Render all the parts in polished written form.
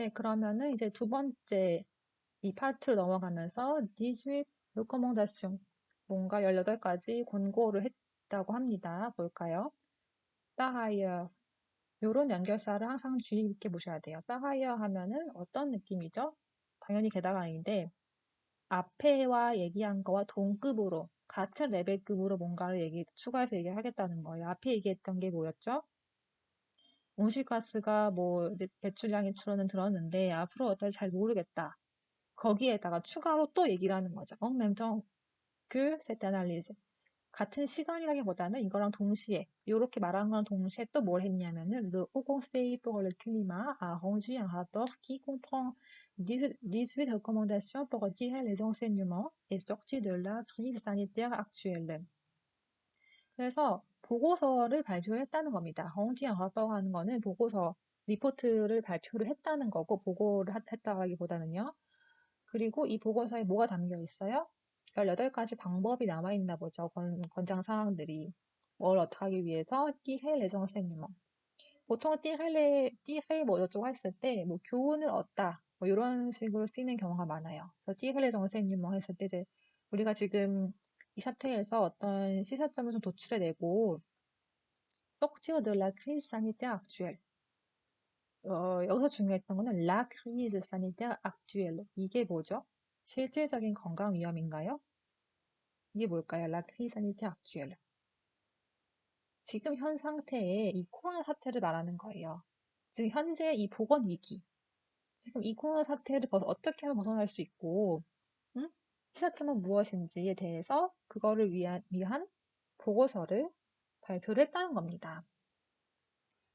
네, 그러면은 이제 두 번째 이 파트로 넘어가면서 18 recommandation, 뭔가 18가지 권고를 했다고 합니다. 볼까요? Par ailleurs, 요런 연결사를 항상 주의 깊게 보셔야 돼요. Par ailleurs 하면은 어떤 느낌이죠? 당연히 게다가 아닌데 앞에와 얘기한 거와 동급으로 같은 레벨급으로 뭔가를 추가해서 얘기하겠다는 거예요. 앞에 얘기했던 게 뭐였죠? 온실가스가 뭐 이제 배출량이 줄어는 들었는데 앞으로 어떨지 잘 모르겠다. 거기에다가 추가로 또 얘기를 하는 거죠. En même temps que cette analyse. 같은 시간이라기보다는 이거랑 동시에 이렇게 말한 거랑 동시에 또 뭘 했냐면은 Le Haut Conseil pour le Climat a rendu un rapport qui comprend 18 recommandations pour tirer les enseignements et sortir de la crise sanitaire actuelle. 그래서 보고서를 발표했다는 겁니다. rendu un rapport 하는 거는 보고서, 리포트를 발표를 했다는 거고 보고를 했다기보다는요. 그리고 이 보고서에 뭐가 담겨 있어요? 18가지 방법이 남아있나 보죠. 권장 사항들이. 뭘 어떻게 하기 위해서 띠해 레정세니머. 보통 띠해 뭐 어쩌고 했을 때 뭐 교훈을 얻다 뭐 이런 식으로 쓰이는 경우가 많아요. 그래서 띠해 레정세니머 했을 때 이제 우리가 지금 이 사태에서 어떤 시사점을 좀 도출해내고 sortir de la crise sanitaire actuelle. 여기서 중요했던 거는 la crise sanitaire actuelle. 이게 뭐죠? 실질적인 건강 위험인가요? 이게 뭘까요? La crise sanitaire actuelle. 지금 현 상태의 이 코로나 사태를 말하는 거예요. 지금 현재 이 보건 위기. 지금 이 코로나 사태를 어떻게 하면 벗어날 수 있고, 응? 시사점은 무엇인지에 대해서 그거를 위한 보고서를 발표를 했다는 겁니다.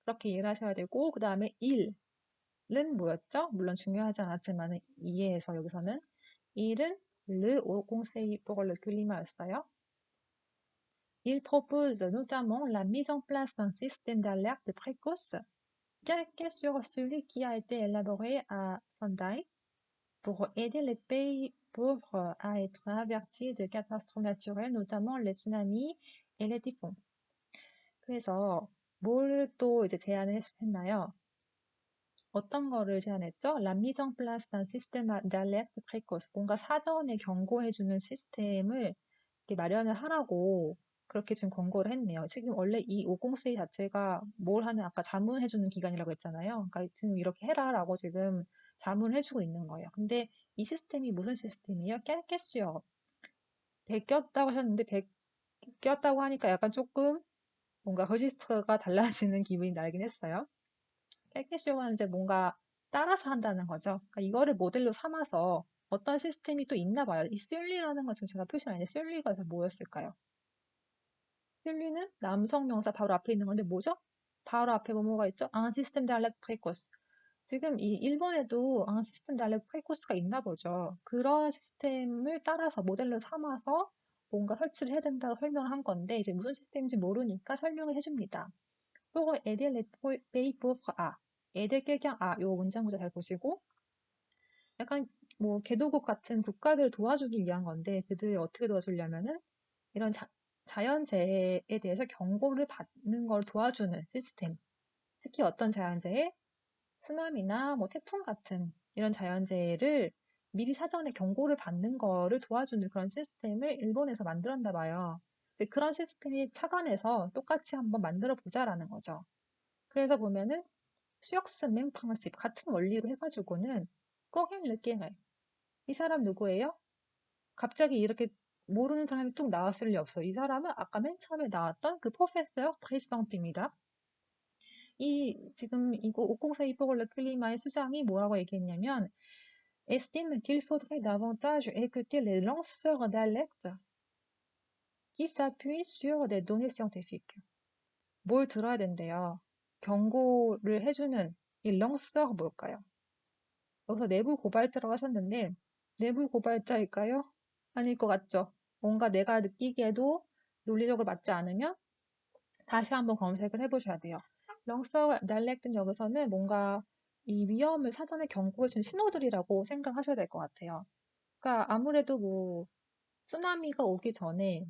그렇게 이해를 하셔야 되고, 그 다음에 일은 뭐였죠? 물론 중요하지 않았지만 이해해서 여기서는 일은 Le Haut Conseil pour le Climat였어요. Il propose notamment la mise en place d'un système d'alerte précoce calqué sur celui qui a été élaboré à Sendai pour aider les pays pauvres à être avertis de catastrophes naturelles, notamment les tsunamis et les typhons. 그래서 뭘 또 이제 제안을 했나요? 어떤 거를 제안했죠? La mise en place d'un système d'alerte précoce. 뭔가 사전에 경고해주는 시스템을 이렇게 마련을 하라고 그렇게 지금 권고를 했네요. 지금 원래 이 504 자체가 뭘 하는 아까 자문해주는 기관이라고 했잖아요. 그러니까 지금 이렇게 해라라고 지금 자문을 해주고 있는 거예요. 근데 이 시스템이 무슨 시스템이에요? 깨끗이요. 베꼈다고 하셨는데 베꼈다고 하니까 약간 조금 뭔가 허지스트가 달라지는 기분이 나긴 했어요. 깨끗이요는 이제 뭔가 따라서 한다는 거죠. 그러니까 이거를 모델로 삼아서 어떤 시스템이 또 있나 봐요. 이 쓸리라는 거 지금 제가 표시를 안 했는데 쓸리가 뭐였을까요? 쓸리는 남성 명사 바로 앞에 있는 건데 뭐죠? 바로 앞에 뭐가 있죠? Un système d'alerte précoce. 지금 이 일본에도 un système d'alerte précoce가 있나 보죠. 그런 시스템을 따라서 모델로 삼아서 뭔가 설치를 해야 된다고 설명을 한 건데 이제 무슨 시스템인지 모르니까 설명을 해줍니다. pour aider les pays pauvres à. aider quelqu'un à. 요 문장 구조 잘 보시고 약간 뭐 개도국 같은 국가들을 도와주기 위한 건데 그들을 어떻게 도와주려면은 이런 자연재해에 대해서 경고를 받는 걸 도와주는 시스템. 특히 어떤 자연재해? 쓰나미나 뭐 태풍 같은 이런 자연재해를 미리 사전에 경고를 받는 거를 도와주는 그런 시스템을 일본에서 만들었나 봐요. 근데 그런 시스템이 착안해서 똑같이 한번 만들어 보자라는 거죠. 그래서 보면은 수역스 맹 프랑십 같은 원리로 해가지고는 꼬갱 르깽을 이 사람 누구예요? 갑자기 이렇게 모르는 사람이 뚝 나왔을 리 없어. 이 사람은 아까 맨 처음에 나왔던 그 프로페서 브리성트입니다. 지금 이거 504 이포글레 클리마의 수장이 뭐라고 얘기했냐면 estime qu'il faudrait davantage écouter les lanceurs d'alerte qui s'appuient sur des données scientifiques. 뭘 들어야 된대요. 경고를 해주는 이 런서가 뭘까요? 여기서 내부 고발자라고 하셨는데 내부 고발자일까요? 아닐 것 같죠? 뭔가 내가 느끼기에도 논리적으로 맞지 않으면 다시 한번 검색을 해보셔야 돼요. 렁서 달렉든 여기서는 뭔가 이 위험을 사전에 경고해준 신호들이라고 생각하셔야 될 것 같아요. 그러니까 아무래도 뭐 쓰나미가 오기 전에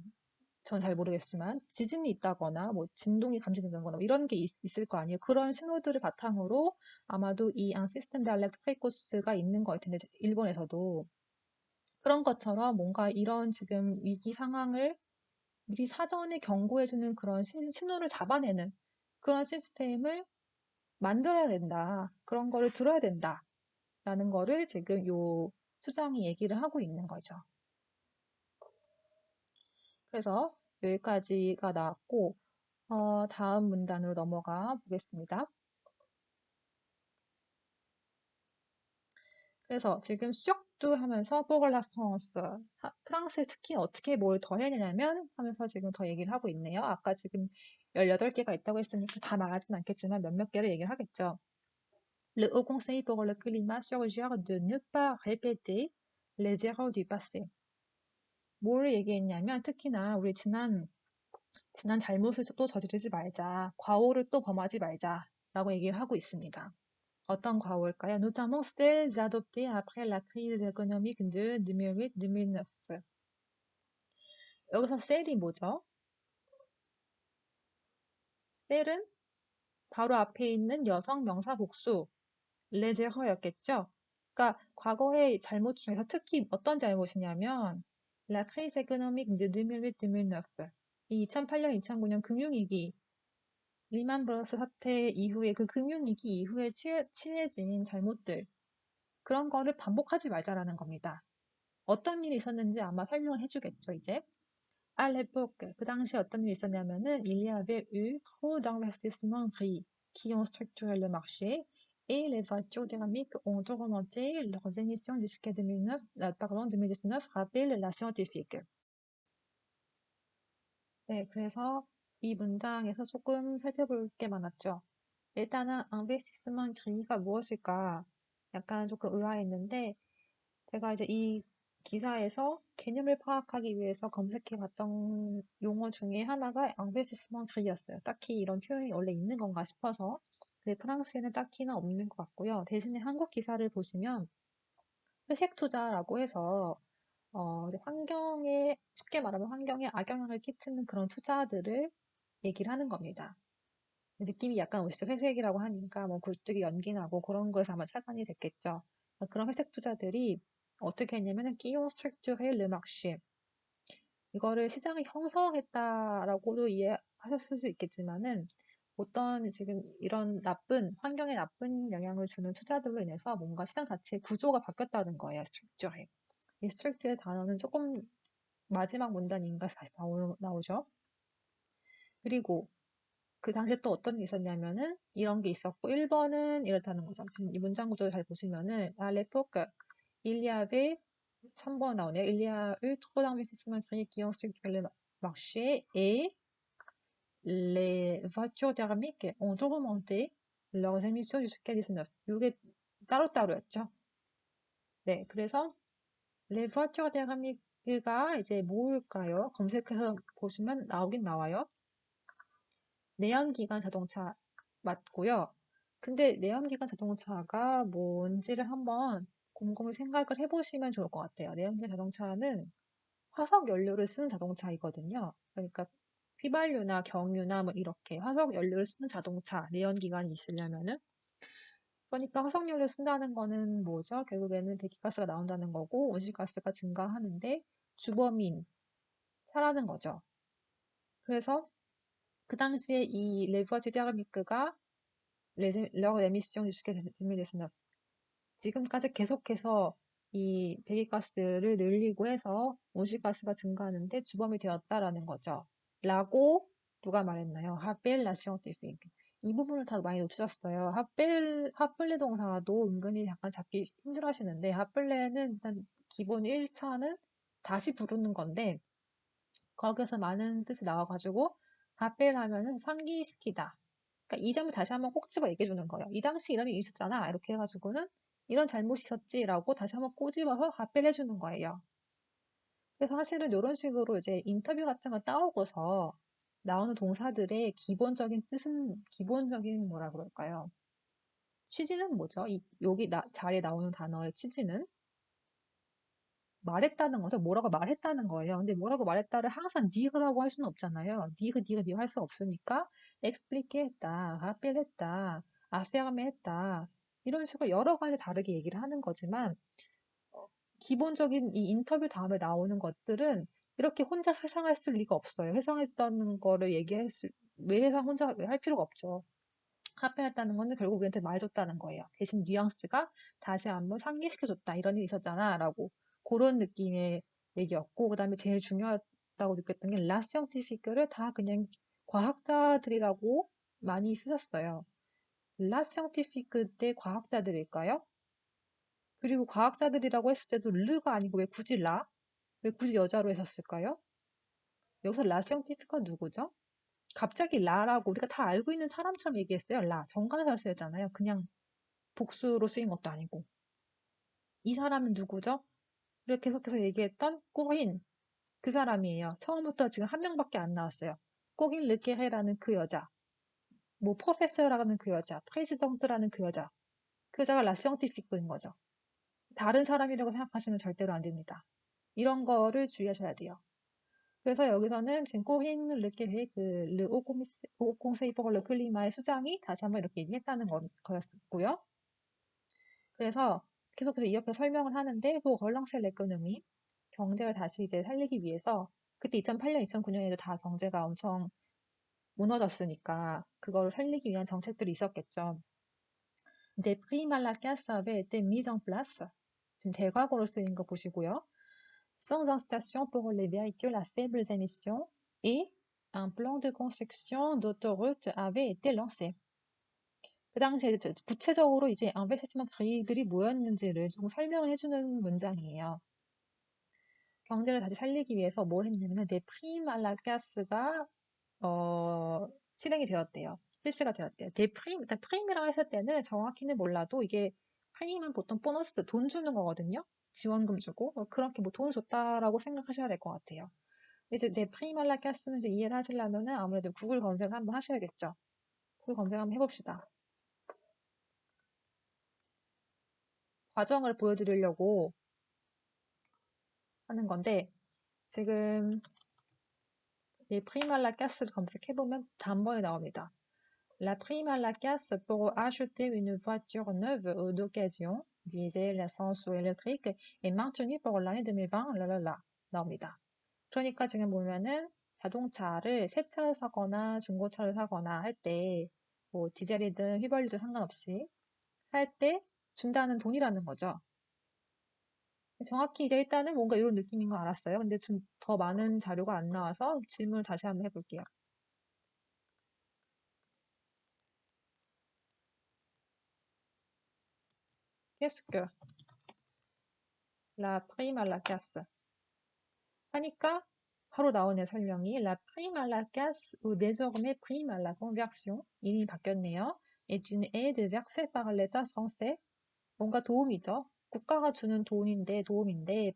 전 잘 모르겠지만 지진이 있다거나 뭐 진동이 감지된다거나 뭐 이런 게 있을 거 아니에요. 그런 신호들을 바탕으로 아마도 이 시스템 달렉트 프리코스가 있는 것 같은데 일본에서도 그런 것처럼 뭔가 이런 지금 위기 상황을 미리 사전에 경고해주는 그런 신호를 잡아내는 그런 시스템을 만들어야 된다. 그런 거를 들어야 된다. 라는 거를 지금 요 수장이 얘기를 하고 있는 거죠. 그래서 여기까지가 나왔고, 다음 문단으로 넘어가 보겠습니다. 그래서 지금 쑥도 하면서 pour la France, 프랑스에 특히 어떻게 뭘 더 해야 되냐면 하면서 지금 더 얘기를 하고 있네요. 아까 지금 18개가 있다고 했으니까 다 말하진 않겠지만 몇몇 개를 얘기를 하겠죠. Le Haut Conseil pour le climat suggère de ne pas répéter les erreurs du passé. 뭘 얘기했냐면 특히나 우리 지난 잘못을 또 저지르지 말자, 과오를 또 범하지 말자라고 얘기를 하고 있습니다. 어떤 과오일까요? Notamment celles adoptées après la crise économique de 2008-2009. 여기서 셀이 뭐죠? 셀은 바로 앞에 있는 여성 명사 복수 레제허였겠죠? 그러니까 과거의 잘못 중에서 특히 어떤 잘못이냐면 La crise économique de 2008-2009. 이 2008년, 2009년 금융위기 리만 브러스 사태 이후에 그 금융위기 이후에 취해진 잘못들 그런 거를 반복하지 말자라는 겁니다. 어떤 일이 있었는지 아마 설명을 해주겠죠, 이제. À l'époque, 그 당시 어떤 일이 있었냐면은 il y avait eu trop d'investissements gris qui ont structuré le marché et les voitures dynamiques ont augmenté leurs émissions jusqu'à 2009, 2019, rappelle la scientifique. 네, 그래서 이 문장에서 조금 살펴볼 게 많았죠. 일단은 investissement gris가 무엇일까? 약간 조금 의아했는데 제가 이제 이 기사에서 개념을 파악하기 위해서 검색해 봤던 용어 중에 하나가 investissement gris였어요. 딱히 이런 표현이 원래 있는 건가 싶어서. 근데 프랑스에는 딱히는 없는 것 같고요. 대신에 한국 기사를 보시면 회색 투자라고 해서 이제 환경에 쉽게 말하면 환경에 악영향을 끼치는 그런 투자들을 얘기를 하는 겁니다. 느낌이 약간 오시죠? 회색이라고 하니까 뭐 굴뚝이 연기나고 그런 거에서 아마 착안이 됐겠죠. 그런 회색 투자들이 어떻게 했냐면은 끼용 스트럭처의 르막쉬 이거를 시장이 형성했다라고도 이해하셨을 수 있겠지만은 어떤 지금 이런 환경에 나쁜 영향을 주는 투자들로 인해서 뭔가 시장 자체의 구조가 바뀌었다는 거예요, 스트럭처에. 이 스트럭처의 단어는 조금 마지막 문단인가 다시 나오죠. 그리고 그 당시에 또 어떤 게 있었냐면은 이런 게 있었고 1번은 이렇다는 거죠. 지금 이 문장 구조를 잘 보시면은 à l'époque il y avait 3번 나오네요. Il y a eu trop d'investissements privés qui ont structuré le marché et les voitures thermiques ont augmenté leurs émissions jusqu'à 19. 이게 따로따로였죠. 네, 그래서 les voitures thermiques가 이제 뭘까요? 검색해서 보시면 나오긴 나와요. 내연기관 자동차 맞고요. 근데 내연기관 자동차가 뭔지를 한번 곰곰이 생각을 해보시면 좋을 것 같아요. 내연기관 자동차는 화석 연료를 쓰는 자동차이거든요. 그러니까 휘발유나 경유나 뭐 이렇게 화석 연료를 쓰는 자동차, 내연기관이 있으려면은 그러니까 화석 연료를 쓴다는 거는 뭐죠? 결국에는 배기가스가 나온다는 거고 온실가스가 증가하는데 주범인 사라는 거죠. 그래서 그 당시에 이 레버지 테르미크가 leur émission jusqu'à 2019. 지금까지 계속해서 이 배기가스를 늘리고 해서 온실가스가 증가하는데 주범이 되었다라는 거죠. 라고 누가 말했나요? 하벨 라 시언티픽. 이 부분을 다 많이 놓치셨어요. 하플레 동사도 은근히 약간 잡기 힘들어 하시는데 하플레는 일단 기본 1차는 다시 부르는 건데 거기서 많은 뜻이 나와가지고 하벨 하면은 상기시키다. 그러니까 이 점을 다시 한번 꼭 집어 얘기해 주는 거예요. 이 당시 이런 일이 있었잖아. 이렇게 해가지고는 이런 잘못이 있었지라고 다시 한번 꼬집어서 답변해 주는 거예요. 그래서 사실은 이런 식으로 이제 인터뷰 같은 거 따오고서 나오는 동사들의 기본적인 뜻은 기본적인 뭐라 그럴까요? 취지는 뭐죠? 여기 자리에 나오는 단어의 취지는 말했다는 거죠. 뭐라고 말했다는 거예요. 근데 뭐라고 말했다를 항상 니그라고 할 수는 없잖아요. 니그 할 수 없으니까 expliquer 했다, rappeler 했다, affirmer 했다. 이런 식으로 여러 가지 다르게 얘기를 하는 거지만 기본적인 이 인터뷰 다음에 나오는 것들은 이렇게 혼자 회상했을 리가 없어요. 회상했다는 거를 왜 회상 혼자 왜 할 필요가 없죠. 합의했다는 거는 결국 우리한테 말해줬다는 거예요. 대신 뉘앙스가 다시 한번 상기시켜줬다. 이런 일이 있었잖아. 라고. 그런 느낌의 얘기였고, 그 다음에 제일 중요하다고 느꼈던 게, 라 시언티피크를 다 그냥 과학자들이라고 많이 쓰셨어요. 라 시언티피크 때 과학자들일까요? 그리고 과학자들이라고 했을 때도 르가 아니고 왜 굳이 라? 왜 굳이 여자로 했었을까요? 여기서 라 시언티피크가 누구죠? 갑자기 라라고 우리가 다 알고 있는 사람처럼 얘기했어요. 라. 정관사 쓰였잖아요. 그냥 복수로 쓰인 것도 아니고. 이 사람은 누구죠? 이렇게 계속해서 얘기했던 꼬린. 그 사람이에요. 처음부터 지금 한 명밖에 안 나왔어요. 꼬린 르케헤라는 그 여자. 뭐 프로페서라는 그 여자. 프레지던트라는 그 여자. 그 여자가 라시언티피크인 거죠. 다른 사람이라고 생각하시면 절대로 안 됩니다. 이런 거를 주의하셔야 돼요. 그래서 여기서는 지금 꼬린 르케헤 르 오공세이버걸 르 클리마의 수장이 다시 한번 이렇게 얘기했다는 거였고요. 그래서 계속해서 이 옆에 설명을 하는데 그 얼랑셀 에코노미 경제를 다시 이제 살리기 위해서 그때 2008년, 2009년에도 다 경제가 엄청 무너졌으니까 그거를 살리기 위한 정책들이 있었겠죠. Des primes à la casse avaient été mises en place. 지금 대과거로 쓰인 거 보시고요. Sans incitation pour les véhicules à faibles émissions et un plan de construction d'autoroutes avait été lancé. 그 당시에 구체적으로 이제 인베스트먼트 계획들이 뭐였는지를 조금 설명을 해주는 문장이에요. 경제를 다시 살리기 위해서 뭘 했냐면 데프림 알라가스가 실행이 되었대요. 실시가 되었대요. 프림이라고 했을 때는 정확히는 몰라도 이게 프림은 보통 보너스 돈 주는 거거든요. 지원금 주고 그렇게 뭐 돈을 줬다라고 생각하셔야 될 것 같아요. 이제 데프림 알라가스는 이제 이해를 하시려면은 아무래도 구글 검색을 한번 하셔야겠죠. 구글 검색 한번 해봅시다. 과정을 보여드리려고 하는 건데 지금 이 prime à la casse를 검색해보면 단번에 나옵니다. La prime à la casse pour acheter une voiture neuve ou d'occasion, diesel, essence ou électrique, est maintenue pour l'année 2020, lalala, 나옵니다. 그러니까 지금 보면은 자동차를 새 차를 사거나 중고차를 사거나 할 때, 뭐 디젤이든 휘발유든 상관없이 할 때 준다는 돈이라는 거죠. 정확히 이제 일단은 뭔가 이런 느낌인 거 알았어요. 근데 좀 더 많은 자료가 안 나와서 질문을 다시 한번 해볼게요. Qu'est-ce que la prime à la casse? 하니까 바로 나오네 설명이. La prime à la casse ou désormais prime à la conversion 이름이 바뀌었네요. est une aide versée par l'État français. 뭔가 도움이죠. 국가가 주는 도움인데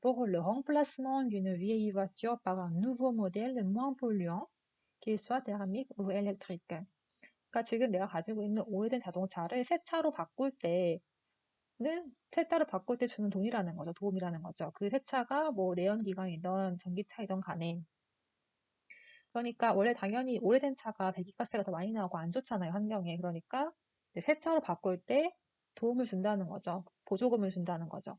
pour le remplacement d'une vieille voiture par un nouveau modèle moins polluant, qu'il soit thermique ou électrique. 그러니까 지금 내가 가지고 있는 오래된 자동차를 새 차로 바꿀 때는 새 차로 바꿀 때 주는 돈이라는 거죠. 도움이라는 거죠. 그 새 차가 뭐 내연기관이든 전기차이든 간에. 그러니까 원래 당연히 오래된 차가 배기가스가 더 많이 나오고 안 좋잖아요. 환경에. 그러니까 이제 새 차로 바꿀 때 도움을 준다는 거죠. 보조금을 준다는 거죠.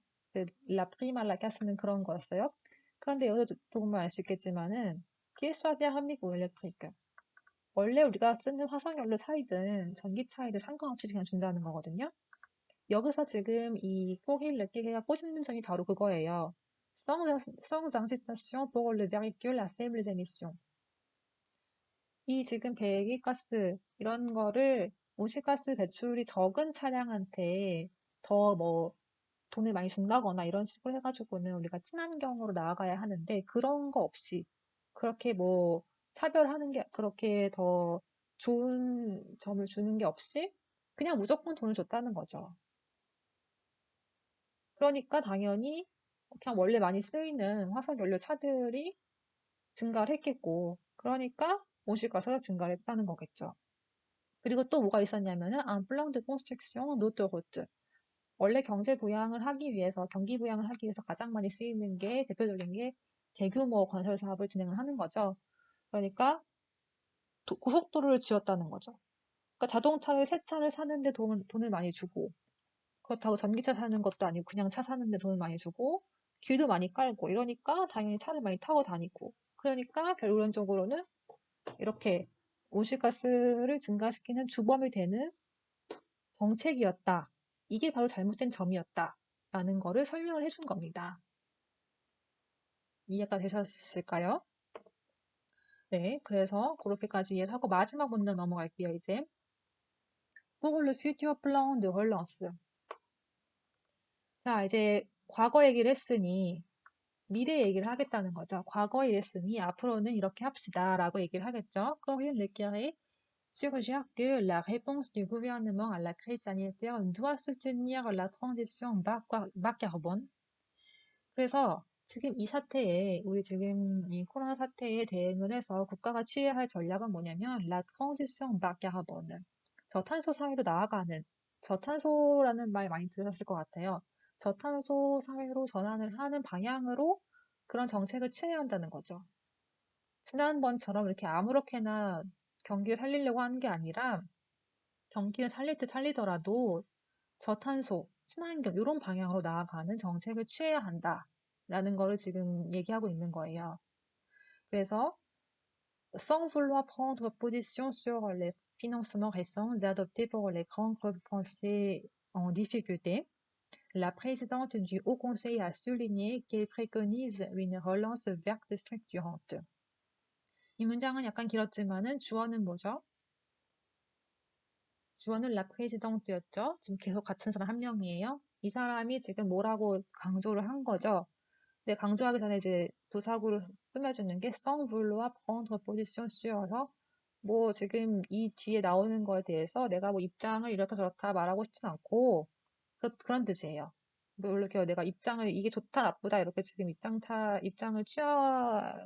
라 프리말라 가스는 그런 거였어요. 그런데 여기서 보면 알 수 있겠지만은 기스와디아 한미국 엘렉트리크 원래 우리가 쓰는 화석연료 차이든 전기차이든 상관없이 그냥 준다는 거거든요. 여기서 지금 이 포힐 느끼기가 꼬집는 점이 바로 그거예요. sans incitation pour le véhicule à faibles émissions. 이 지금 배기가스 이런 거를 온실가스 배출이 적은 차량한테 더 뭐 돈을 많이 준다거나 이런 식으로 해가지고는 우리가 친환경으로 나아가야 하는데 그런 거 없이 그렇게 뭐 차별하는 게 그렇게 더 좋은 점을 주는 게 없이 그냥 무조건 돈을 줬다는 거죠. 그러니까 당연히 그냥 원래 많이 쓰이는 화석연료 차들이 증가를 했겠고 그러니까 온실가스가 증가를 했다는 거겠죠. 그리고 또 뭐가 있었냐면은 un plan de construction d'autoroute. 원래 경제 부양을 하기 위해서, 경기 부양을 하기 위해서 가장 많이 쓰이는 게, 대표적인 게 대규모 건설 사업을 진행을 하는 거죠. 그러니까 고속도로를 지었다는 거죠. 그러니까 자동차를 새 차를 사는데 돈을 많이 주고, 그렇다고 전기차 사는 것도 아니고 그냥 차 사는데 돈을 많이 주고, 길도 많이 깔고 이러니까 당연히 차를 많이 타고 다니고, 그러니까 결론적으로는 이렇게 온실가스를 증가시키는 주범이 되는 정책이었다. 이게 바로 잘못된 점이었다. 라는 거를 설명을 해준 겁니다. 이해가 되셨을까요? 네, 그래서 그렇게까지 이해를 하고 마지막 문제 넘어갈게요, 이제. Pour le futur plan de relance. 자, 이제 과거 얘기를 했으니 미래 얘기를 하겠다는 거죠. 과거 일했으니 앞으로는 이렇게 합시다 라고 얘기를 하겠죠. Corinne Leclerc suggère que la réponse du gouvernement à la crise sanitaire doit soutenir la transition bas carbone. 그래서 지금 이 사태에, 우리 지금 이 코로나 사태에 대응을 해서 국가가 취해야 할 전략은 뭐냐면, la transition bas carbone. 저탄소 사회로 나아가는, 저탄소라는 말 많이 들으셨을 것 같아요. 저탄소 사회로 전환을 하는 방향으로 그런 정책을 취해야 한다는 거죠. 지난번처럼 이렇게 아무렇게나 경기를 살리려고 하는 게 아니라, 경기를 살릴 듯 살리더라도 저탄소, 친환경 이런 방향으로 나아가는 정책을 취해야 한다라는 거를 지금 얘기하고 있는 거예요. 그래서 sans vouloir prendre position sur les financements récents adoptés pour les grands groupes français en difficulté, la présidente du Haut Conseil a souligné qu'elle préconise une relance verte structurante. 이 문장은 약간 길었지만은 주어는 뭐죠? 주어는 라 프레지덩트였죠. 지금 계속 같은 사람 한 명이에요. 이 사람이 지금 뭐라고 강조를 한 거죠. 근데 강조하기 전에 이제 부사구를 꾸며주는 게 sans vouloir prendre position sur서 뭐 지금 이 뒤에 나오는 거에 대해서 내가 뭐 입장을 이렇다 저렇다 말하고 싶진 않고 그런 뜻이에요. 뭐 이렇게 내가 입장을 이게 좋다 나쁘다 이렇게 지금 입장을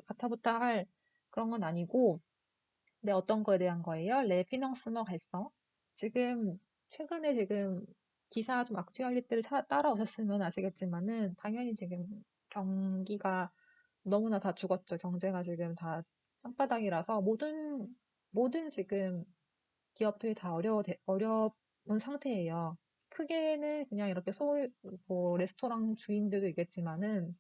가타부타 할 그런 건 아니고 네, 어떤 거에 대한 거예요? 레피넌스머 발성. 지금, 최근에 지금 기사 좀 액튜얼리티를 따라오셨으면 아시겠지만은, 당연히 지금 경기가 너무나 다 죽었죠. 경제가 지금 다 땅바닥이라서 모든 지금 기업들이 다 어려운 상태예요. 크게는 그냥 이렇게 뭐, 레스토랑 주인들도 있겠지만은,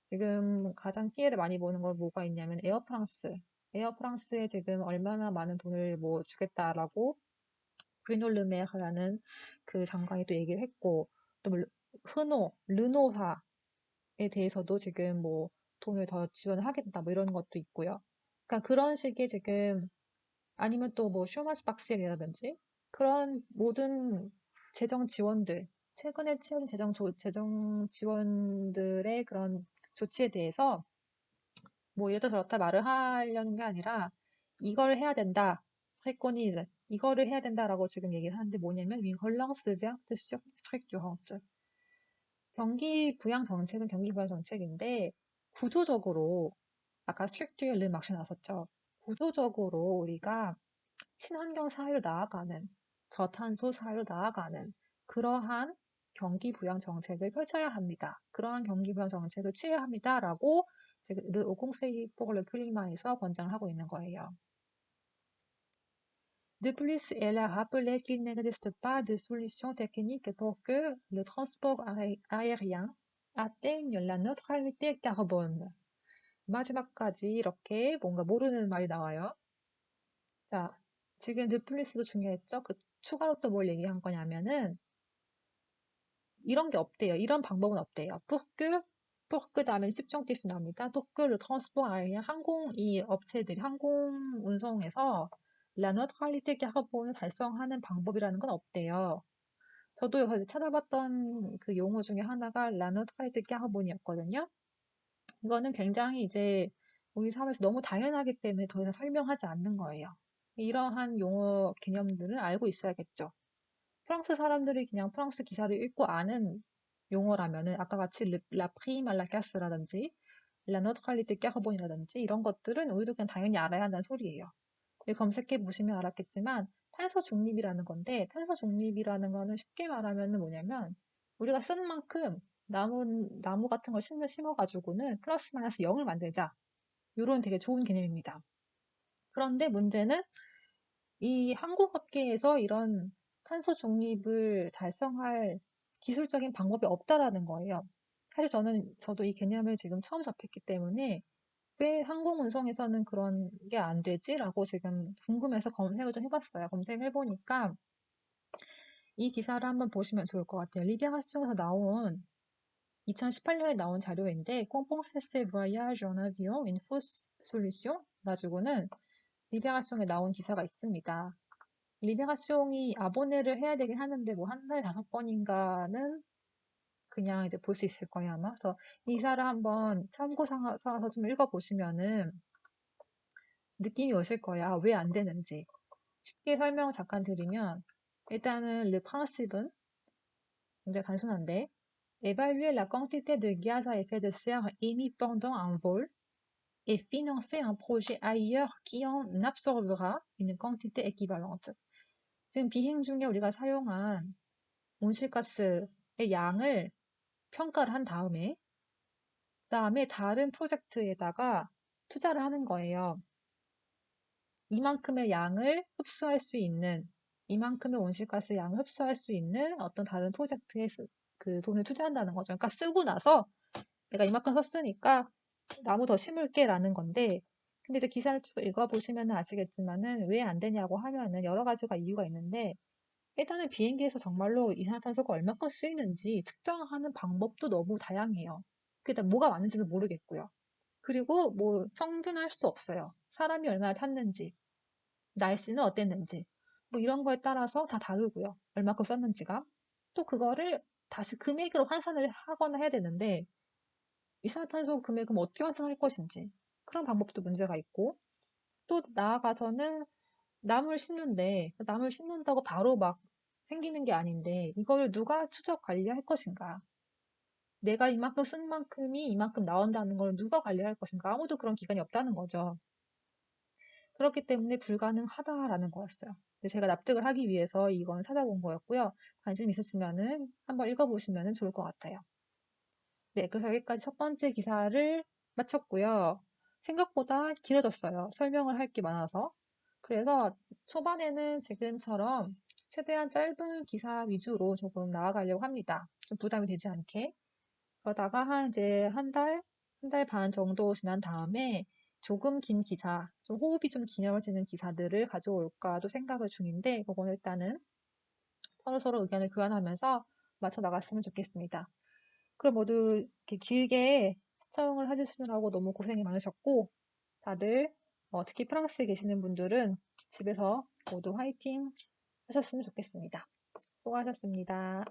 지금 가장 피해를 많이 보는 건 뭐가 있냐면 에어프랑스. 에어프랑스에 지금 얼마나 많은 돈을 뭐 주겠다라고 브리노 르메르라는 그 장관이 또 얘기를 했고 또 르노사에 대해서도 지금 뭐 돈을 더 지원을 하겠다 뭐 이런 것도 있고요. 그러니까 그런 식의 지금 아니면 또 뭐 쇼마스 박스라든지 그런 모든 재정 지원들 최근에 취한 재정 지원들의 그런 조치에 대해서 뭐 이렇다 저렇다 말을 하려는 게 아니라 이걸 해야 된다. préconise. 이거를 해야 된다라고 지금 얘기를 하는데 뭐냐면 une relance verte structurante. 경기 부양 정책은 경기 부양 정책인데 구조적으로 아까 structure를 막시 나섰죠. 구조적으로 우리가 친환경 사회로 나아가는 저탄소 사회로 나아가는 그러한 경기 부양 정책을 펼쳐야 합니다. 그러한 경기 부양 정책을 취해야 합니다라고 지금 르 오공세이 포글르 클리마에서 권장을 하고 있는 거예요. De plus, elle a rappelé qu'il n'existe pas de solution technique pour que le transport aérien atteigne la neutralité carbone. 마지막까지 이렇게 뭔가 모르는 말이 나와요. 자, 지금 르플리스도 중요했죠? 그 추가로 또 뭘 얘기한 거냐면은 이런 게 없대요. 이런 방법은 없대요. pour que 다음에 subjonctif 나옵니다. pour que le transport aérien 이 업체들이 항공 운송에서 la neutralité carbon을 달성하는 방법이라는 건 없대요. 저도 여기서 찾아봤던 그 용어 중에 하나가 la neutralité carbon이었거든요. 이거는 굉장히 이제 우리 사회에서 너무 당연하기 때문에 더 이상 설명하지 않는 거예요. 이러한 용어 개념들은 알고 있어야겠죠. 프랑스 사람들이 그냥 프랑스 기사를 읽고 아는 용어라면은 아까 같이 라 프림 알라 가스라든지 라 노트칼리티 까르본이라든지 이런 것들은 우리도 그냥 당연히 알아야 한다는 소리예요. 검색해 보시면 알았겠지만 탄소 중립이라는 건데 탄소 중립이라는 거는 쉽게 말하면 뭐냐면 우리가 쓰는 만큼 나무 같은 걸 심어가지고는 플러스 마이너스 0을 만들자. 이런 되게 좋은 개념입니다. 그런데 문제는 이 항공업계에서 이런 탄소 중립을 달성할 기술적인 방법이 없다라는 거예요. 사실 저도 이 개념을 지금 처음 접했기 때문에 왜 항공운송에서는 그런 게 안 되지? 라고 지금 궁금해서 검색을 좀 해봤어요. 검색을 해보니까 이 기사를 한번 보시면 좋을 것 같아요. 리베라시옹에서 나온 2018년에 나온 자료인데 Comment cesser voyage en avion, une fausse solution? 가지고는 리베라시옹에 나온 기사가 있습니다. 리베라시옹이 아보네를 해야 되긴 하는데 뭐 한 달 5번인가는 그냥 이제 볼 수 있을 거예요 아마. 그래서 이 기사를 한번 참고 삼아서 좀 읽어보시면은 느낌이 오실 거예요. 왜 안 되는지. 쉽게 설명을 잠깐 드리면 일단은 le principe은 굉장히 단순한데 évaluer la quantité de gaz à effet de serre émis pendant un vol et financer un projet ailleurs qui en absorbera une quantité équivalente. 지금 비행 중에 우리가 사용한 온실가스의 양을 평가를 한 다음에 그다음에 다른 프로젝트에다가 투자를 하는 거예요. 이만큼의 양을 흡수할 수 있는 이만큼의 온실가스 양을 흡수할 수 있는 어떤 다른 프로젝트에 그 돈을 투자한다는 거죠. 그러니까 쓰고 나서 내가 이만큼 썼으니까 나무 더 심을게라는 건데 근데 이제 기사를 쭉 읽어보시면 아시겠지만은 왜 안 되냐고 하면은 여러 가지가 이유가 있는데 일단은 비행기에서 정말로 이산화탄소가 얼마큼 쓰이는지 측정하는 방법도 너무 다양해요. 그게 뭐가 맞는지도 모르겠고요. 그리고 뭐 평균할 수도 없어요. 사람이 얼마나 탔는지, 날씨는 어땠는지, 뭐 이런 거에 따라서 다 다르고요. 얼마큼 썼는지가. 또 그거를 다시 금액으로 환산을 하거나 해야 되는데 이산화탄소 금액은 어떻게 환산할 것인지 그런 방법도 문제가 있고 또 나아가서는 나무를 심는데 나무를 심는다고 바로 막 생기는 게 아닌데 이거를 누가 추적 관리할 것인가? 내가 이만큼 쓴 만큼이 이만큼 나온다는 걸 누가 관리할 것인가? 아무도 그런 기관이 없다는 거죠. 그렇기 때문에 불가능하다라는 거였어요. 근데 제가 납득을 하기 위해서 이건 찾아본 거였고요. 관심 있으시면은 한번 읽어보시면 좋을 것 같아요. 네, 그래서 여기까지 첫 번째 기사를 마쳤고요. 생각보다 길어졌어요. 설명을 할 게 많아서. 그래서 초반에는 지금처럼 최대한 짧은 기사 위주로 조금 나아가려고 합니다. 좀 부담이 되지 않게. 그러다가 이제 한 달 반 정도 지난 다음에 조금 긴 기사, 좀 호흡이 좀 길어지는 기사들을 가져올까도 생각을 중인데, 그거는 일단은 서로서로 의견을 교환하면서 맞춰 나갔으면 좋겠습니다. 그럼 모두 이렇게 길게 시청을 해주시느라고 너무 고생이 많으셨고, 다들 특히 프랑스에 계시는 분들은 집에서 모두 화이팅 하셨으면 좋겠습니다. 수고하셨습니다.